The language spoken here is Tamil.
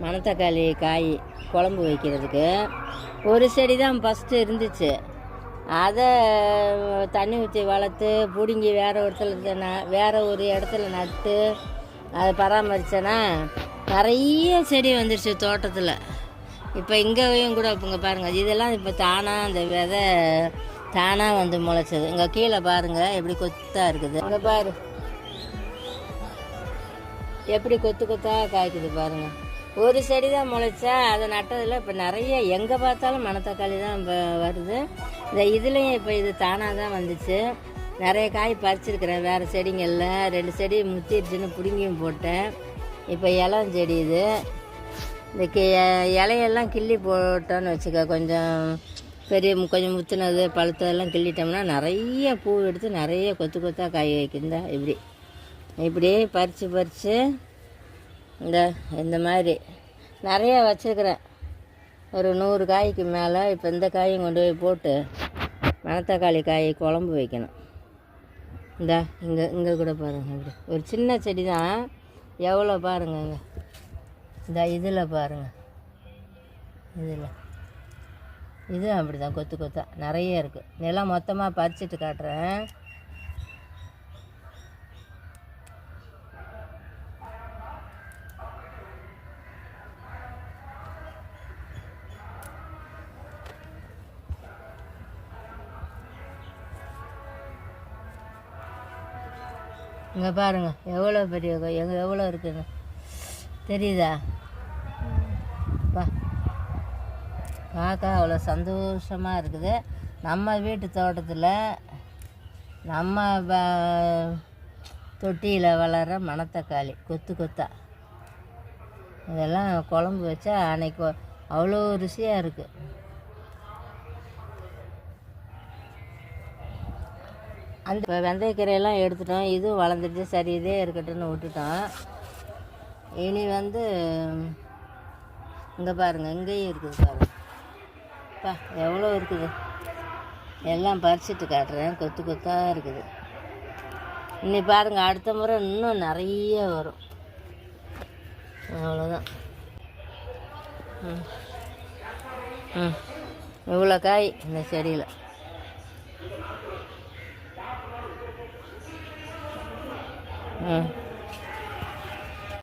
மணத்தக்காளி காய் குழம்பு வைக்கிறதுக்கு. ஒரு செடி தான் ஃபஸ்ட்டு இருந்துச்சு. அதை தண்ணி ஊற்றி வளர்த்து பிடுங்கி வேறு ஒரு இடத்துல நட்டு அதை பராமரித்தேன்னா நிறைய செடி வந்துடுச்சு தோட்டத்தில். இப்போ இங்கேயும் கூட இங்கே பாருங்கள், இதெல்லாம் இப்போ தானாக அந்த விதை தானாக வந்து முளைச்சது. இங்கே கீழே பாருங்கள் எப்படி கொத்தாக இருக்குது. இங்கே பாரு எப்படி கொத்து கொத்தாக காய்க்குது பாருங்கள். ஒரு செடி தான் முளைச்சா அதை நட்டதில் இப்போ நிறைய எங்கே பார்த்தாலும் மணத்தக்காளி தான் இப்போ வருது. இந்த இதுலேயும் இப்போ இது தானாக தான் வந்துச்சு. நிறைய காய் பறிச்சிருக்கிறேன் வேறு செடிங்களில். 2 செடி முத்திடுச்சுன்னு பிடுங்கியும் போட்டேன். இப்போ இளம் செடி இது. இந்த இலையெல்லாம் கிள்ளி போட்டோன்னு வச்சுக்க, கொஞ்சம் முத்துனது பழுத்ததெல்லாம் கிள்ளிட்டோம்னா நிறைய பூ எடுத்து நிறைய கொத்து கொத்தாக காய் வைக்குந்தா. இப்படி பறித்து இந்த மாதிரி நிறைய வச்சுருக்கிறேன். ஒரு 100 காய்க்கு மேலே. இப்போ இந்த காயும் கொண்டு போய் போட்டு மணத்தக்காளி காய் குழம்பு வைக்கணும். இங்கே கூட பாருங்கள், இப்படி ஒரு சின்ன செடி தான், எவ்வளோ பாருங்கங்க. இதில் பாருங்கள், இது அப்படி தான் கொத்து கொத்தா நிறைய இருக்குது. நிலம் மொத்தமாக பறிச்சிட்டு காட்டுறேன். இங்கே பாருங்கள் எவ்வளோ பெரிய எவ்வளோ இருக்குதுன்னு தெரியுதா? பார்க்க அவ்வளோ சந்தோஷமாக இருக்குது. நம்ம வீட்டு தோட்டத்தில் நம்ம தொட்டியில் வளர்கிற மணத்தக்காளி கொத்து கொத்தா இதெல்லாம் குழம்பு வச்சா அன்னைக்கு அவ்வளோ ருசியாக இருக்குது. அந்த இப்போ வெந்தயக்கீரையெல்லாம் எடுத்துட்டோம். இதுவும் வளர்ந்துட்டு சரி இதே இருக்கட்டும்னு விட்டுட்டோம். இனி இங்கே பாருங்கள், இங்கேயும் இருக்குது பாருங்கள். எவ்வளோ இருக்குது. எல்லாம் பறிச்சிட்டு காட்டுறேன். கொத்து கொத்தாக இருக்குது. இன்னி பாருங்கள், அடுத்த முறை இன்னும் நிறைய வரும். அவ்வளோதான். இவ்வளோ காய் இந்த செடியில்.